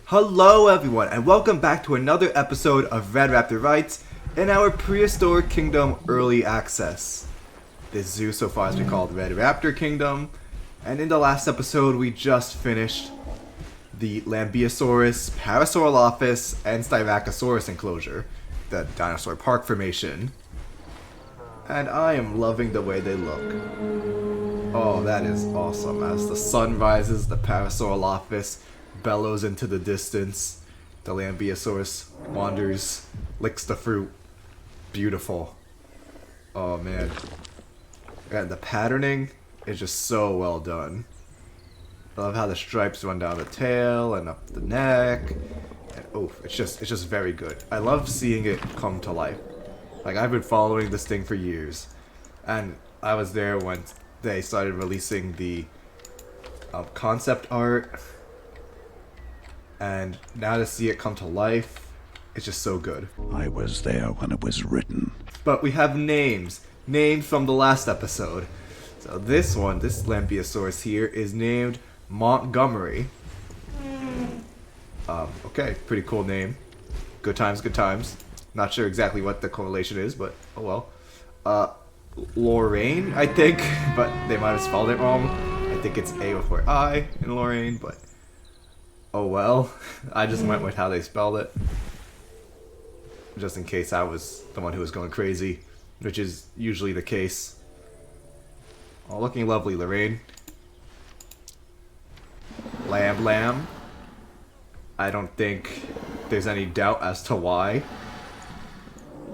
Hello everyone, and welcome back to another episode of Red Raptor Writes in our Prehistoric Kingdom Early Access. This zoo so far has been called Red Raptor Kingdom, and in the last episode we just finished the Lambeosaurus, Parasaurolophus, and Styracosaurus enclosure, the dinosaur park formation. And I am loving the way they look. Oh, that is awesome. As the sun rises, the Parasaurolophus bellows into the distance. The Lambeosaurus wanders, licks the fruit. Beautiful. Oh man. And the patterning is just so well done. I love how the stripes run down the tail and up the neck. And oh, it's just very good. I love seeing it come to life. Like, I've been following this thing for years. And I was there when they started releasing the concept art. And now to see it come to life, it's just so good. I was there when it was written. But we have names. Names from the last episode. So this one, this Lambeosaurus here, is named Montgomery. Okay, pretty cool name. Good times, good times. Not sure exactly what the correlation is, but oh well. Lorraine, I think, but they might have spelled it wrong. I think it's A before I in Lorraine, but oh well. I just went with how they spelled it. Just in case I was the one who was going crazy, which is usually the case. Oh, looking lovely, Lorraine. Lamb. I don't think there's any doubt as to why.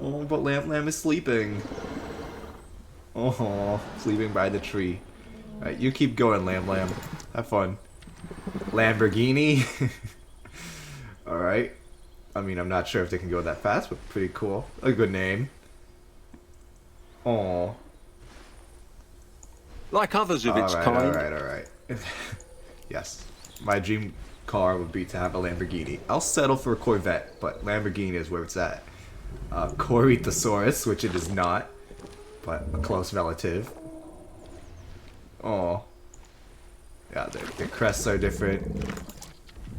Oh, but Lamb is sleeping. Oh, sleeping by the tree. Alright, you keep going, Lamb. Have fun. Lamborghini. Alright. I mean, I'm not sure if they can go that fast, but pretty cool. A good name. Oh. Like others of its kind. Alright. Yes. My dream car would be to have a Lamborghini. I'll settle for a Corvette, but Lamborghini is where it's at. Corythosaurus, which it is not, but a close relative. Oh. Yeah, their crests are different.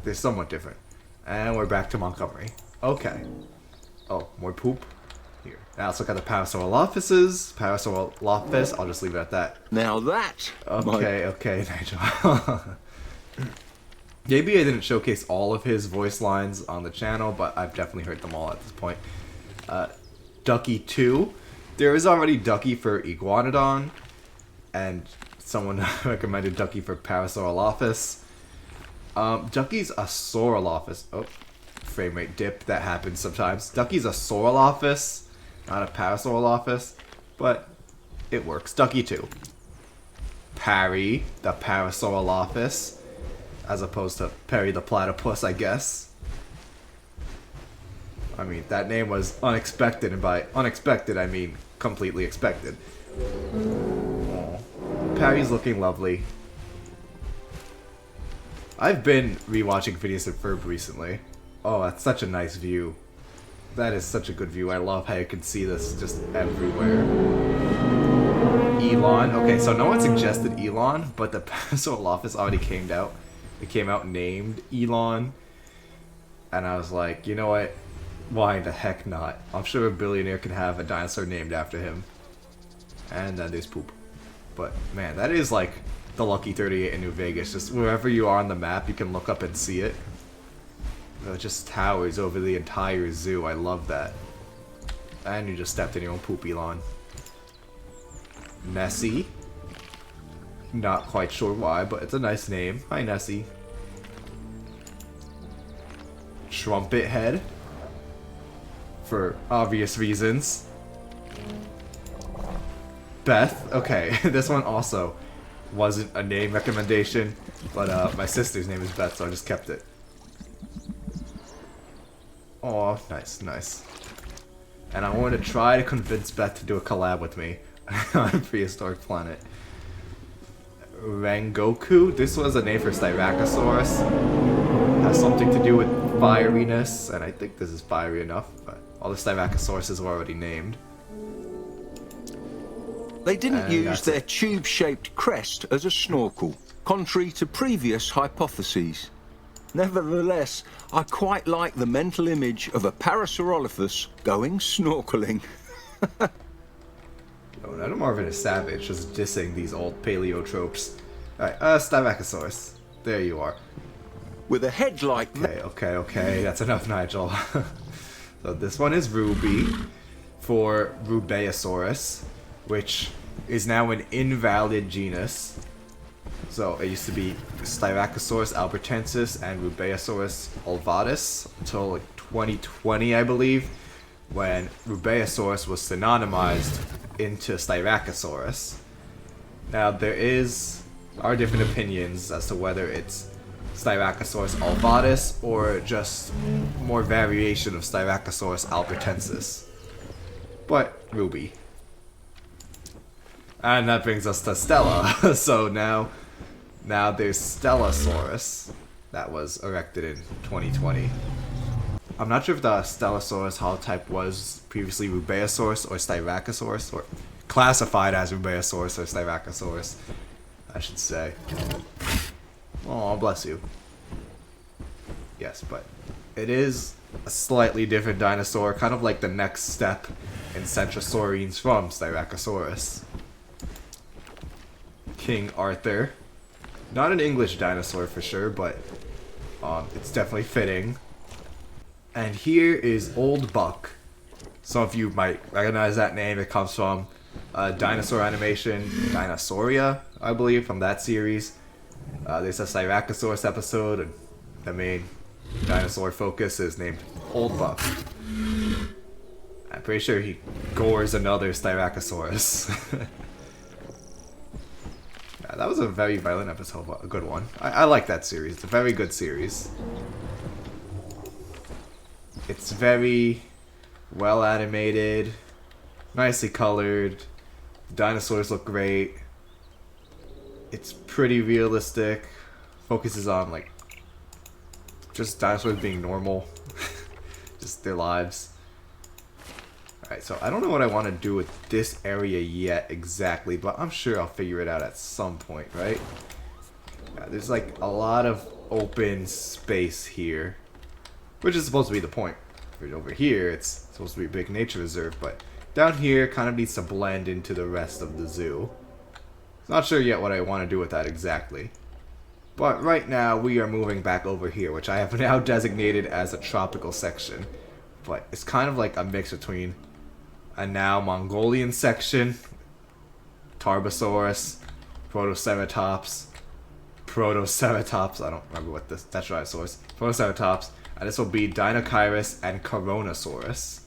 They're somewhat different. And we're back to Montgomery. Okay. Oh, more poop. Here. Now let's look at the Parasaurolophuses. Parasaurolophus, I'll just leave it at that. Now that... Okay, Nigel. Maybe I didn't showcase all of his voice lines on the channel, but I've definitely heard them all at this point. Ducky 2. There is already Ducky for Iguanodon, and someone recommended Ducky for Parasaurolophus. Ducky's a Saurolophus. Oh, frame rate dip, that happens sometimes. Ducky's a Saurolophus, not a Parasaurolophus, but it works. Ducky 2. Parry, the Parasaurolophus, as opposed to Perry the Platypus, I guess. I mean, that name was unexpected, and by unexpected, I mean completely expected. Oh. Parry's looking lovely. I've been rewatching Phineas and Ferb recently. Oh, that's such a nice view. That is such a good view. I love how you can see this just everywhere. Elon. Okay, so no one suggested Elon, but the Parasaurolophus already came out. It came out named Elon. And I was like, you know what? Why the heck not? I'm sure a billionaire can have a dinosaur named after him. And then there's poop. But man, that is like the Lucky 38 in New Vegas. Just wherever you are on the map, you can look up and see it. It just towers over the entire zoo. I love that. And you just stepped in your own poop, Elon. Nessie. Not quite sure why, but it's a nice name. Hi, Nessie. Trumpet Head. For obvious reasons. Beth. Okay, this one also wasn't a name recommendation, but my sister's name is Beth, so I just kept it. Oh, nice. And I wanted to try to convince Beth to do a collab with me on Prehistoric Planet. Rangoku. This was a name for Styracosaurus. Has something to do with fieriness, and I think this is fiery enough, but all the Styracosaurus were already named. They didn't use their tube-shaped crest as a snorkel, contrary to previous hypotheses. Nevertheless, I quite like the mental image of a Parasaurolophus going snorkeling. Oh, Adam Marvin is savage, just dissing these old paleo tropes. Alright, Styracosaurus. There you are. With a head like that. Okay, that's enough, Nigel. So this one is Ruby for Rubeosaurus, which is now an invalid genus. So it used to be Styracosaurus albertensis and Rubeosaurus ulvatus until like 2020, I believe, when Rubeosaurus was synonymized into Styracosaurus. Now there are different opinions as to whether it's Styracosaurus ulvatus or just more variation of Styracosaurus albertensis. But Ruby. And that brings us to Stella. So now there's Stellasaurus that was erected in 2020. I'm not sure if the Stellasaurus holotype was previously Rubeosaurus or Styracosaurus, or classified as Rubeosaurus or Styracosaurus, I should say. Oh, bless you. Yes, but it is a slightly different dinosaur, kind of like the next step in Centrosaurines from Styracosaurus. King Arthur. Not an English dinosaur for sure, but it's definitely fitting. And here is Old Buck. Some of you might recognize that name. It comes from dinosaur animation, Dinosauria, I believe, from that series. There's a Styracosaurus episode, and the main dinosaur focus is named Old Buck. I'm pretty sure he gores another Styracosaurus. Yeah, that was a very violent episode, but a good one. I like that series. It's a very good series. It's very well animated, nicely colored. Dinosaurs look great. It's pretty realistic. Focuses on like just dinosaurs being normal, just their lives. Alright, so I don't know what I want to do with this area yet exactly, but I'm sure I'll figure it out at some point, right? Yeah, there's like a lot of open space here, which is supposed to be the point. Over here, it's supposed to be a big nature reserve, but down here kind of needs to blend into the rest of the zoo. Not sure yet what I want to do with that exactly. But right now, we are moving back over here, which I have now designated as a tropical section. But it's kind of like a mix between a now Mongolian section, Tarbosaurus, Protoceratops, I don't remember what this, Tetraisaurus, Protoceratops, and this will be Dinochirus and Charonosaurus.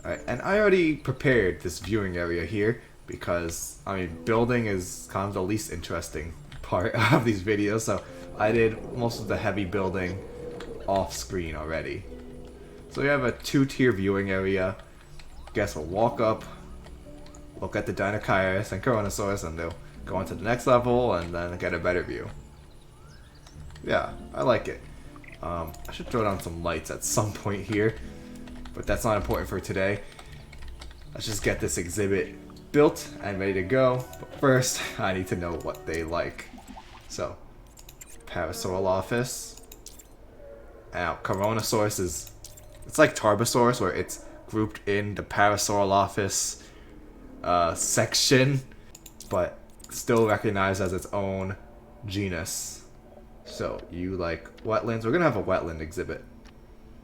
Alright, and I already prepared this viewing area here, because, I mean, building is kind of the least interesting part of these videos, so I did most of the heavy building off screen already. So we have a 2-tier viewing area. Guess we'll walk up, look at the Dinokairis and Charonosaurus, and they'll go on to the next level and then get a better view. Yeah, I like it. I should throw down some lights at some point here, but that's not important for today. Let's just get this exhibit built and ready to go. But first, I need to know what they like. So, Parasaurolophus. Now, Charonosaurus is... It's like Tarbosaurus, where it's grouped in the Parasaurolophus section, but still recognized as its own genus. So, you like wetlands? We're gonna have a wetland exhibit.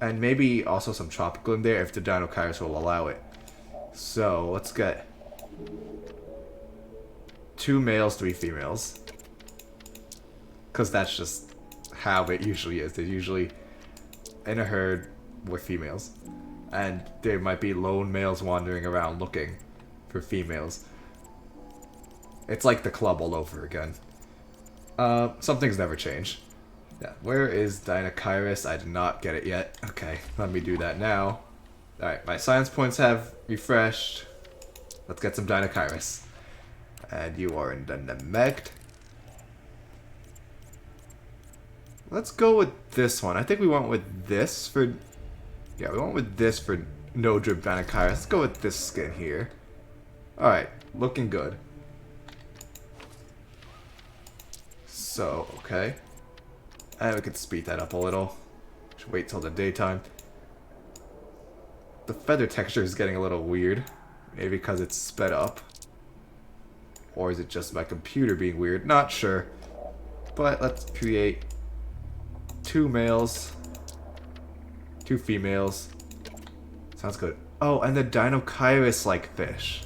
And maybe also some tropical in there if the Dinokairis will allow it. So, let's get 2 males, 3 females. Because that's just how it usually is. They're usually in a herd with females. And there might be lone males wandering around looking for females. It's like the club all over again. Some things never change. Yeah, where is Dinokairis? I did not get it yet. Okay, let me do that now. Alright, my science points have refreshed. Let's get some Dinokairis. And you are in the Nemegt. Let's go with this one. I think we went with this for... Yeah, we went with this for no drip Dinokairis. Let's go with this skin here. Alright, looking good. So, okay. And we could speed that up a little. Should wait till the daytime. The feather texture is getting a little weird. Maybe because it's sped up. Or is it just my computer being weird? Not sure. But let's create 2 males. 2 females. Sounds good. Oh, and the Dinokairis-like fish.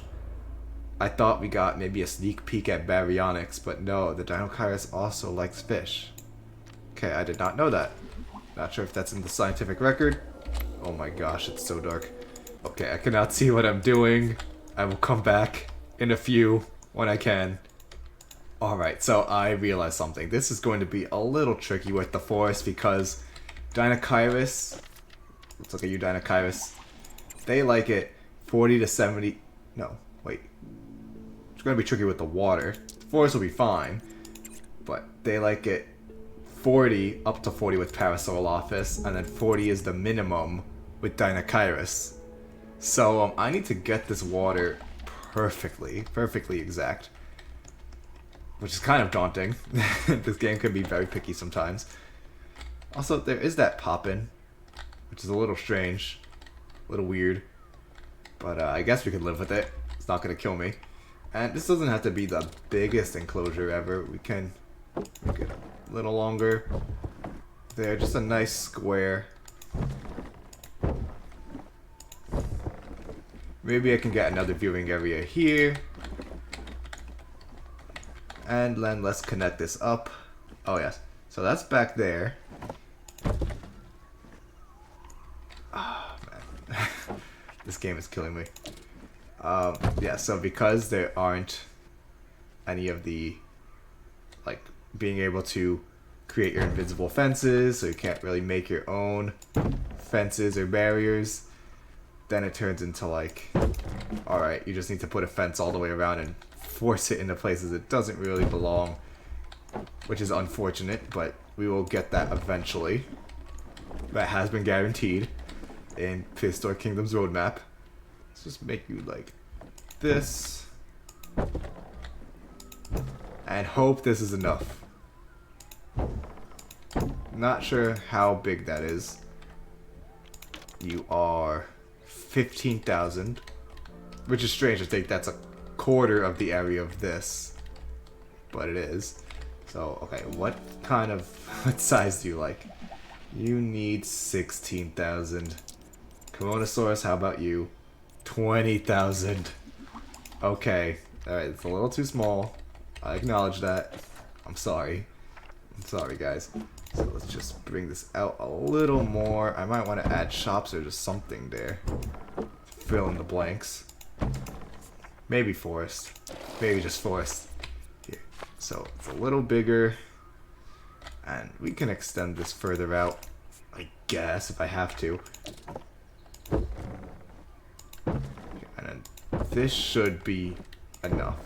I thought we got maybe a sneak peek at baryonyx, but no, the Dinokairis also likes fish. Okay, I did not know that. Not sure if that's in the scientific record. Oh my gosh, it's so dark. Okay, I cannot see what I'm doing. I will come back in a few when I can. Alright, so I realized something. This is going to be a little tricky with the forest because Dinokairis, let's look at you, Dinokairis. They like it 40 to 70. No, wait. It's going to be tricky with the water. The forest will be fine, but they like it 40 up to 40 with Parasaurolophus, and then 40 is the minimum with Dinokairis. So I need to get this water perfectly exact, which is kind of daunting. This game can be very picky sometimes. Also, there is that pop-in, which is a little strange, a little weird, but I guess we could live with it. It's not going to kill me. And this doesn't have to be the biggest enclosure ever. We can make it a little longer. There, just a nice square. Maybe I can get another viewing area here. And then let's connect this up. Oh yes, so that's back there. Oh man, this game is killing me. Yeah, so because there aren't any of the, like, being able to create your invisible fences, so you can't really make your own fences or barriers, then it turns into like, alright, you just need to put a fence all the way around and force it into places it doesn't really belong, which is unfortunate, but we will get that eventually. That has been guaranteed in Prehistoric Kingdom's roadmap. Let's just make you like this, and hope this is enough. Not sure how big that is. You are 15,000, which is strange to think that's a quarter of the area of this, but it is. So, okay, what kind of, what size do you like? You need 16,000. Charonosaurus, how about you? 20,000. Okay, alright, it's a little too small. I acknowledge that. I'm sorry. I'm sorry, guys. So let's just bring this out a little more. I might want to add shops or just something there. Fill in the blanks. Maybe forest. Maybe just forest. Here. So it's a little bigger. And we can extend this further out, I guess, if I have to. And then this should be enough,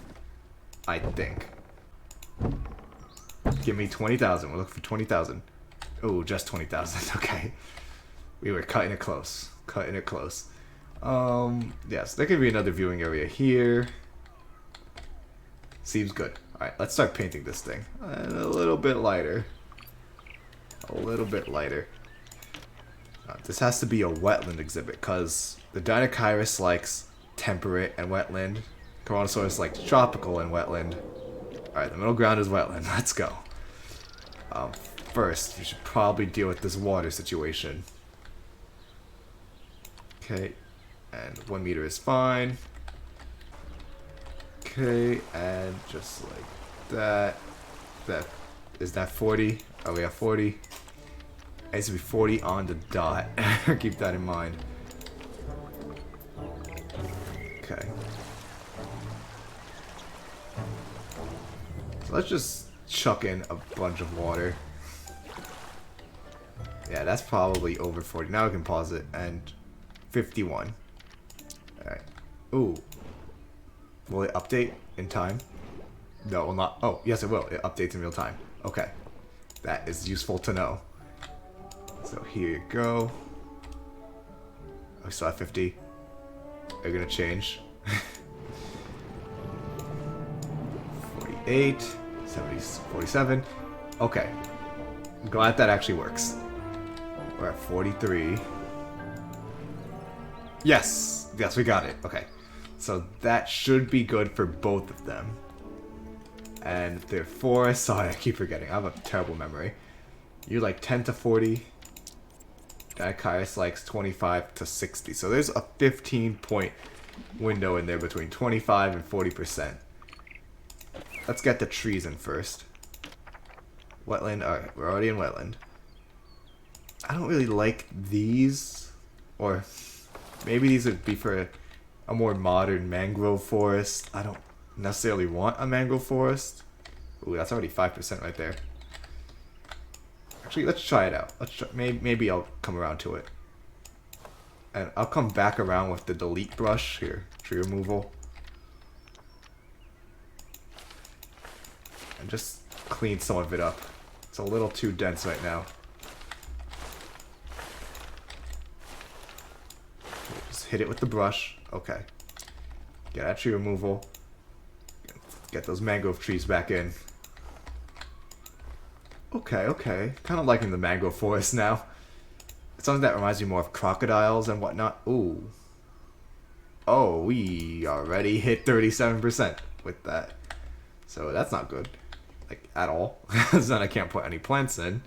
I think. Give me 20,000. We're looking for 20,000. Oh, just 20,000. Okay. We were cutting it close. Cutting it close. Yes, there could be another viewing area here. Seems good. Alright, let's start painting this thing. And a little bit lighter. A little bit lighter. This has to be a wetland exhibit, because the Dinokairis likes temperate and wetland. Charonosaurus likes tropical and wetland. Alright, the middle ground is wetland. Let's go. First, we should probably deal with this water situation. Okay, and 1 meter is fine. Okay, and just like that. Is that 40? Oh, we have 40. It needs to be 40 on the dot. Keep that in mind. Okay. So let's just chuck in a bunch of water. Yeah, that's probably over 40. Now we can pause it. And 51. Alright. Ooh. Will it update in time? No, it will not. Oh, yes it will. It updates in real time. Okay. That is useful to know. So here you go. Oh, we still have 50. Are you gonna change? 48. 70, 47. Okay. I'm glad that actually works. We're at 43. Yes! Yes, we got it. Okay. So that should be good for both of them. And they're forests. Sorry, I keep forgetting. I have a terrible memory. You're like 10 to 40. Dinokairis likes 25 to 60. So there's a 15-point window in there between 25 and 40%. Let's get the trees in first. Wetland. Alright, we're already in wetland. I don't really like these. Or maybe these would be for a more modern mangrove forest. I don't necessarily want a mangrove forest. Ooh, that's already 5% right there. Actually, let's try it out. Let's try, maybe I'll come around to it. And I'll come back around with the delete brush here. Tree removal. And just clean some of it up. It's a little too dense right now. Just hit it with the brush. Okay. Get that tree removal. Get those mangrove trees back in. Okay, okay. Kind of liking the mangrove forest now. It's something that reminds me more of crocodiles and whatnot. Ooh. Oh, we already hit 37% with that. So that's not good. Like, at all. So then I can't put any plants in.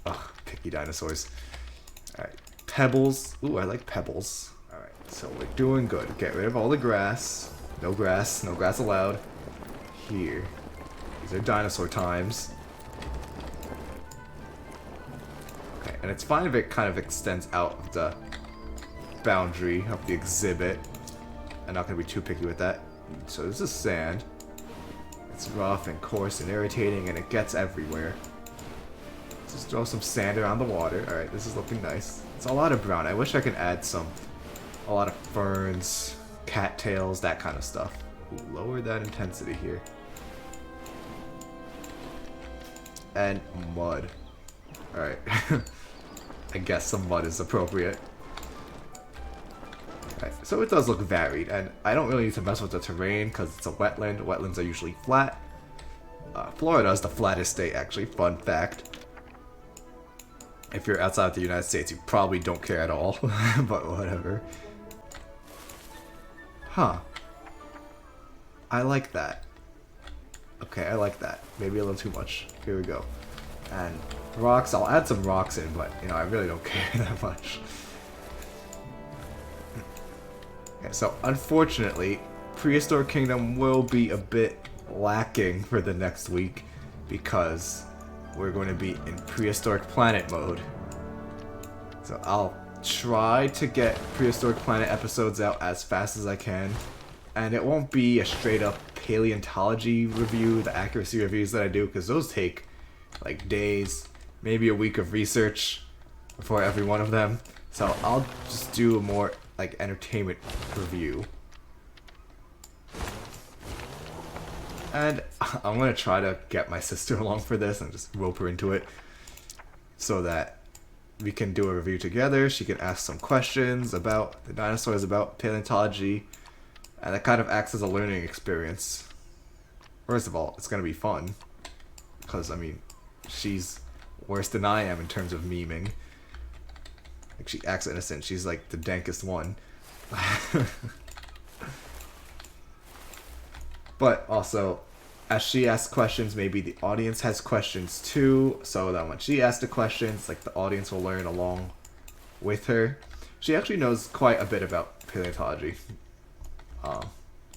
Ugh, picky dinosaurs. Alright, pebbles. Ooh, I like pebbles. Alright, so we're doing good. Get rid of all the grass. No grass. No grass allowed. Here. These are dinosaur times. Okay, and it's fine if it kind of extends out of the boundary of the exhibit. I'm not going to be too picky with that. So this is sand. It's rough and coarse and irritating and it gets everywhere. Let's just throw some sand around the water. Alright, this is looking nice. It's a lot of brown. I wish I could add a lot of ferns, cattails, that kind of stuff. Ooh, lower that intensity here. And mud. Alright. I guess some mud is appropriate. Right, so it does look varied, and I don't really need to mess with the terrain because it's a wetland. Wetlands are usually flat. Florida is the flattest state, actually. Fun fact. If you're outside of the United States, you probably don't care at all. But whatever. Huh. I like that. Okay, I like that. Maybe a little too much. Here we go. And rocks, I'll add some rocks in, but, you know, I really don't care that much. Okay, so unfortunately, Prehistoric Kingdom will be a bit lacking for the next week because we're going to be in Prehistoric Planet mode. So I'll try to get Prehistoric Planet episodes out as fast as I can. And it won't be a straight up paleontology review, the accuracy reviews that I do, because those take like days, maybe a week of research for every one of them. So I'll just do a more like entertainment review. And I'm going to try to get my sister along for this and just rope her into it so that we can do a review together. She can ask some questions about the dinosaurs, about paleontology, and that kind of acts as a learning experience. First of all, it's going to be fun because, I mean, she's worse than I am in terms of memeing. Like, she acts innocent. She's like the dankest one. But also, as she asks questions, maybe the audience has questions too, so that when she asks the questions, like, the audience will learn along with her. She actually knows quite a bit about paleontology.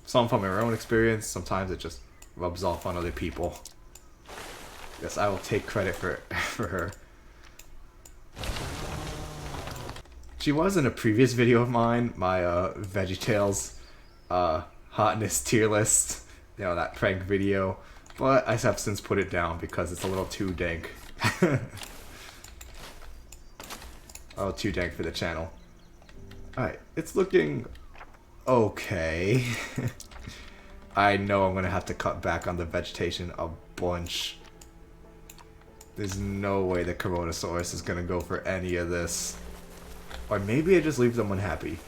Some from her own experience, sometimes it just rubs off on other people. Yes, I will take credit for her. She was in a previous video of mine, my VeggieTales hotness tier list, you know, that prank video, but I have since put it down because it's a little too dank. A little too dank for the channel. Alright, it's looking okay. I know I'm gonna have to cut back on the vegetation a bunch. There's no way the Charonosaurus is gonna go for any of this. Or maybe I just leave them unhappy.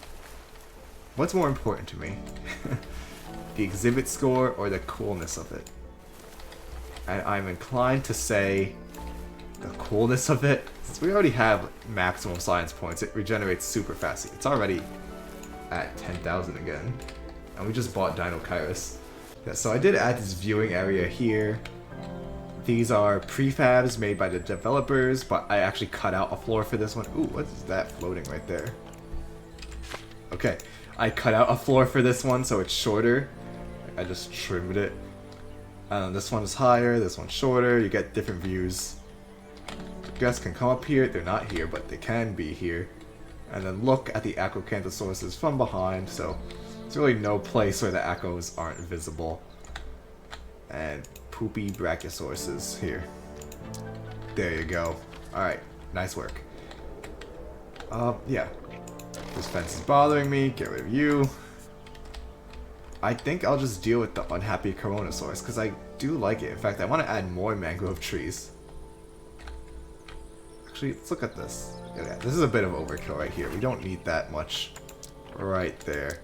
What's more important to me? The exhibit score or the coolness of it? And I'm inclined to say the coolness of it, since we already have maximum science points, it regenerates super fast. It's already at 10,000 again. And we just bought Dinokairis. Yeah, so I did add this viewing area here. These are prefabs made by the developers, but I actually cut out a floor for this one. Ooh, what is that floating right there? Okay, I cut out a floor for this one so it's shorter. I just trimmed it. This one is higher, this one's shorter. You get different views. Guests can come up here. They're not here, but they can be here. And then look at the Acrocanthosaurus from behind, so there's really no place where the Acros aren't visible. And poopy Brachiosaurus here. There you go. Alright, nice work. Yeah. This fence is bothering me. Get rid of you. I think I'll just deal with the unhappy Charonosaurus, because I do like it. In fact, I want to add more mangrove trees. Actually, let's look at this. Yeah, this is a bit of overkill right here. We don't need that much right there.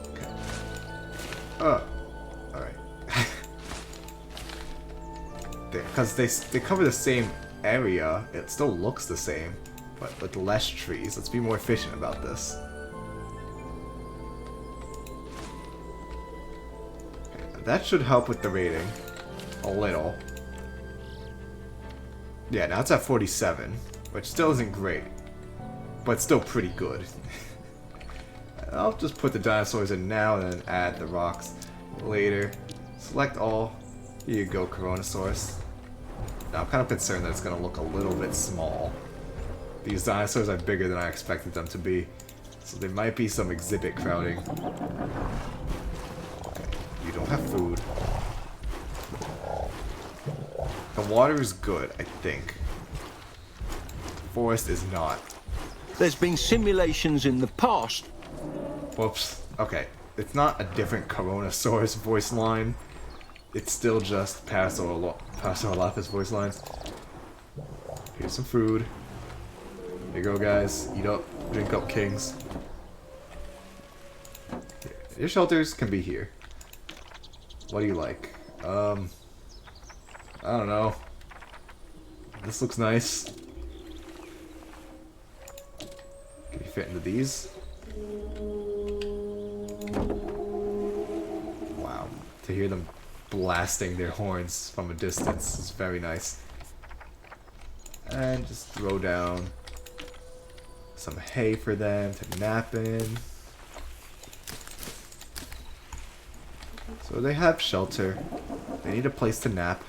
Okay. Alright. There, because they cover the same area, it still looks the same, but with less trees. Let's be more efficient about this. Okay, that should help with the rating. A little. Yeah, now it's at 47, which still isn't great, but still pretty good. I'll just put the dinosaurs in now and then add the rocks later. Select all. Here you go, Charonosaurus. Now I'm kind of concerned that it's going to look a little bit small. These dinosaurs are bigger than I expected them to be, so there might be some exhibit crowding. Okay, you don't have food. The water is good, I think. The forest is not. There's been simulations in the past. Whoops. Okay. It's not a different Charonosaurus voice line. It's still just Parasaurolophus voice lines. Here's some food. Here you go, guys. Eat up. Drink up, kings. Here. Your shelters can be here. What do you like? I don't know. This looks nice. Can you fit into these? Wow. To hear them blasting their horns from a distance is very nice. And just throw down some hay for them to nap in. So they have shelter. They need a place to nap.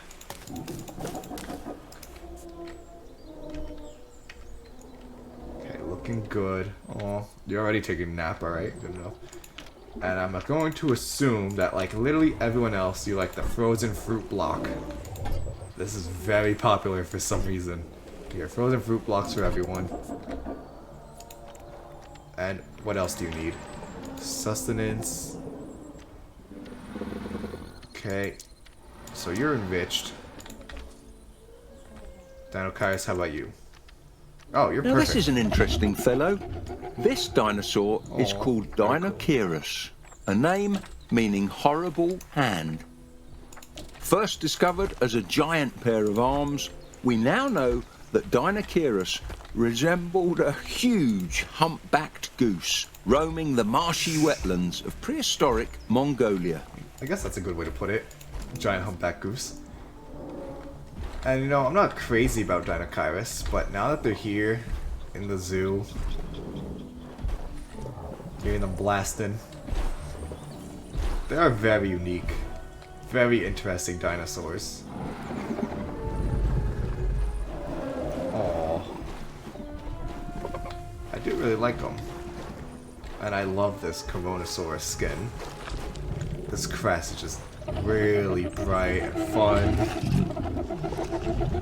Okay, looking good. Oh, you're already taking a nap, alright, good enough. And I'm going to assume that, like literally everyone else, you like the frozen fruit block. This is very popular for some reason. Here, frozen fruit blocks for everyone. And what else do you need? Sustenance. Okay. So you're enriched. Dinokairis, how about you? Oh, you're now perfect. This is an interesting fellow. This dinosaur is called Dinochirus, a name meaning horrible hand. First discovered as a giant pair of arms, we now know that Dinochirus resembled a huge humpbacked goose roaming the marshy wetlands of prehistoric Mongolia. I guess that's a good way to put it. Giant humpback goose. And you know, I'm not crazy about Dinokairis, but now that they're here in the zoo, hearing them blasting, they are very unique, very interesting dinosaurs. Aww. I do really like them. And I love this Charonosaurus skin. This crest is just really bright and fun.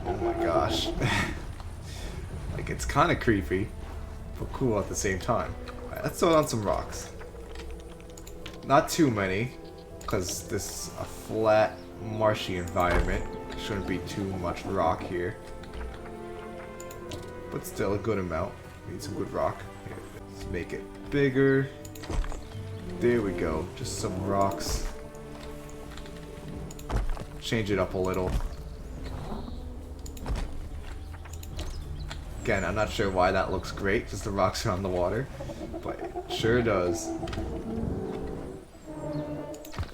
Oh my gosh. Like, it's kind of creepy, but cool at the same time. Alright, let's throw down some rocks. Not too many, because this is a flat, marshy environment. Shouldn't be too much rock here. But still a good amount. Need some good rock. Here, let's make it bigger. There we go. Just some rocks. Change it up a little. Again, I'm not sure why that looks great, just the rocks around the water, but it sure does. You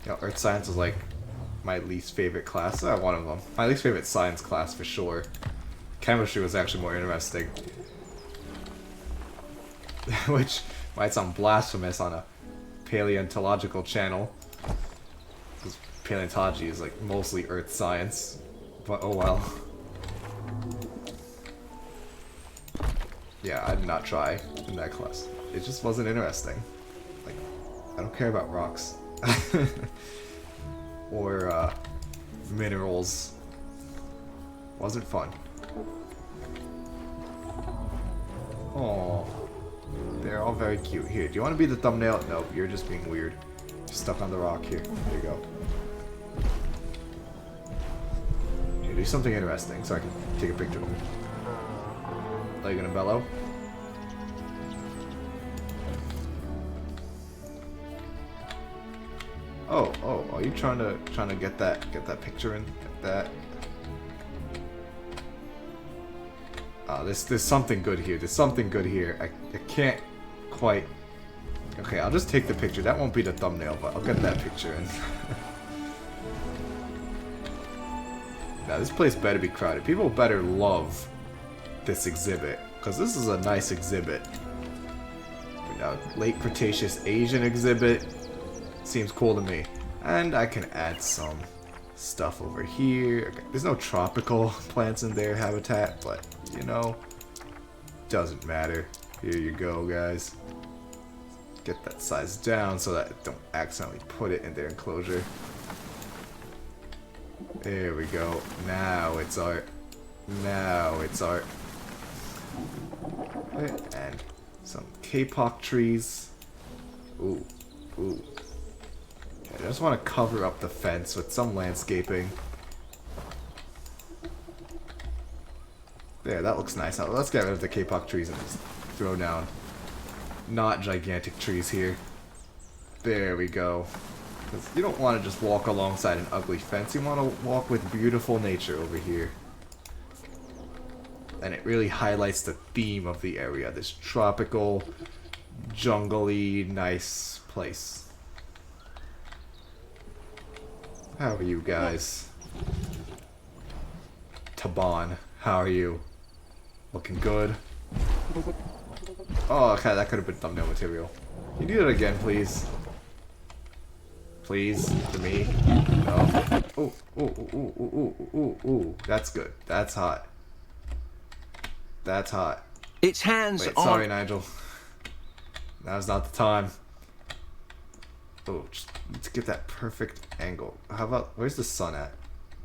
know, Earth Science was like my least favorite class. One of them. My least favorite science class for sure. Chemistry was actually more interesting. Which might sound blasphemous on a paleontological channel. Because paleontology is like mostly Earth science. But oh well. Yeah, I did not try in that class. It just wasn't interesting. Like, I don't care about rocks. Or minerals. Wasn't fun. Oh, they're all very cute. Here, do you want to be the thumbnail? No, you're just being weird. You're stuck on the rock here. There you go. Here, do something interesting so I can take a picture of them. Are you gonna bellow? Oh, are you trying to get that picture in? Get that. There's something good here. There's something good here. I can't quite. Okay, I'll just take the picture. That won't be the thumbnail, but I'll get that picture in. Now this place better be crowded. People better love this exhibit, because this is a nice exhibit. You know, late Cretaceous Asian exhibit. Seems cool to me. And I can add some stuff over here. Okay. There's no tropical plants in their habitat, but you know, doesn't matter. Here you go, guys. Get that size down so that I don't accidentally put it in their enclosure. There we go. Now it's art. Now it's art. And some K-pop trees. Ooh, ooh. I just want to cover up the fence with some landscaping. There, that looks nice. Now, let's get rid of the K-pop trees and just throw down not gigantic trees here. There we go. 'Cause you don't want to just walk alongside an ugly fence. You want to walk with beautiful nature over here. And it really highlights the theme of the area. This tropical, jungly, nice place. How are you guys? Taban, how are you? Looking good? Oh, okay, that could have been thumbnail material. Can you do that again, please? Please? To me? No? Ooh, ooh, ooh, ooh, ooh, ooh, ooh. That's good. That's hot. That's hot. Its hands Wait, are... sorry, Nigel. Now's not the time. Oh, just to get that perfect angle. How about, where's the sun at?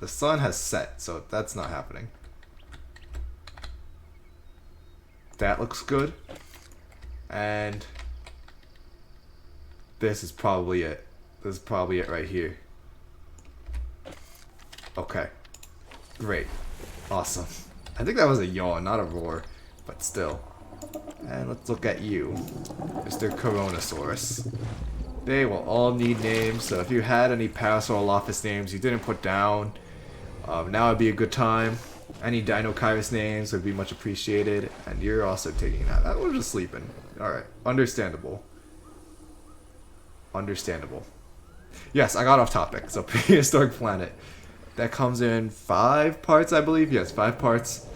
The sun has set, so that's not happening. That looks good. And this is probably it. This is probably it right here. Okay. Great. Awesome. I think that was a yawn, not a roar, but still. And let's look at you, Mr. Charonosaurus. They will all need names, so if you had any Parasaurolophus names you didn't put down, now would be a good time. Any Dinokairis names would be much appreciated, and you're also taking that. I was just sleeping. Alright, understandable. Understandable. Yes, I got off topic. So, Prehistoric Planet. That comes in 5 parts, I believe. Yes, 5 parts.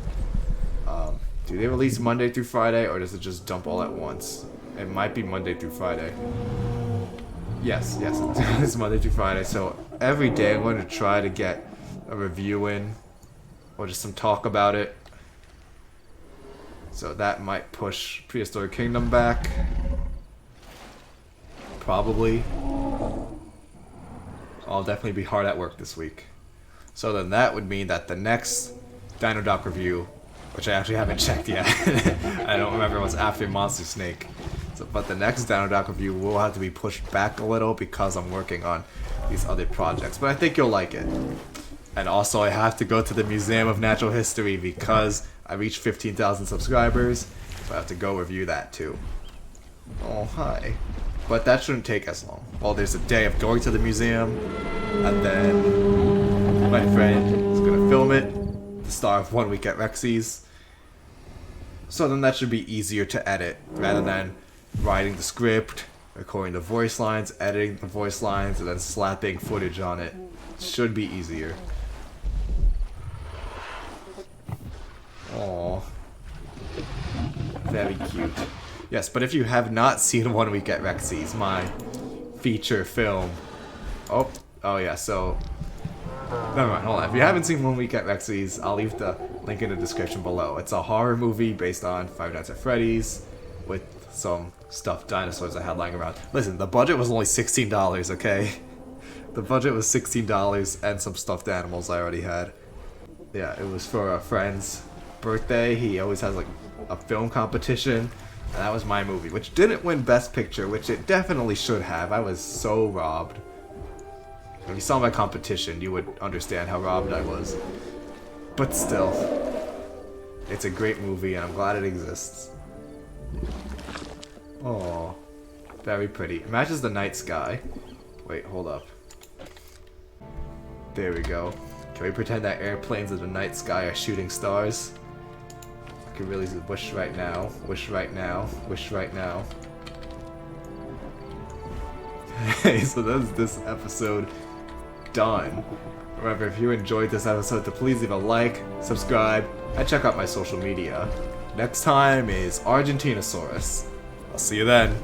Do they release Monday through Friday, or does it just dump all at once? It might be Monday through Friday. Yes, it's Monday through Friday. So every day I'm going to try to get a review in, or just some talk about it. So that might push Prehistoric Kingdom back. Probably. I'll definitely be hard at work this week. So then that would mean that the next Dino Doc review, which I actually haven't checked yet. I don't remember what's after Monster Snake. So, but the next Dino Doc review will have to be pushed back a little because I'm working on these other projects. But I think you'll like it. And also I have to go to the Museum of Natural History because I reached 15,000 subscribers. So I have to go review that too. Oh, hi. But that shouldn't take as long. Well, there's a day of going to the museum, and then my friend is going to film it, the star of One Week at Rexy's. So then that should be easier to edit, rather than writing the script, recording the voice lines, editing the voice lines, and then slapping footage on it. Should be easier. Aww. Very cute. Yes, but if you have not seen 1 Week at Rexy's, my feature film... Oh yeah, so... Never mind, hold on. If you haven't seen 1 Week at Rexy's, I'll leave the link in the description below. It's a horror movie based on Five Nights at Freddy's with some stuffed dinosaurs I had lying around. Listen, the budget was only $16, okay? The budget was $16 and some stuffed animals I already had. Yeah, it was for a friend's birthday. He always has like a film competition, and that was my movie, which didn't win Best Picture, which it definitely should have. I was so robbed. If you saw my competition, you would understand how robbed I was. But still, it's a great movie, and I'm glad it exists. Oh, very pretty. It matches the night sky. Wait, hold up. There we go. Can we pretend that airplanes in the night sky are shooting stars? I can really wish right now, wish right now, wish right now. Hey, so that's this episode done. Remember, if you enjoyed this episode, to please leave a like, subscribe, and check out my social media. Next time is Argentinosaurus. I'll see you then.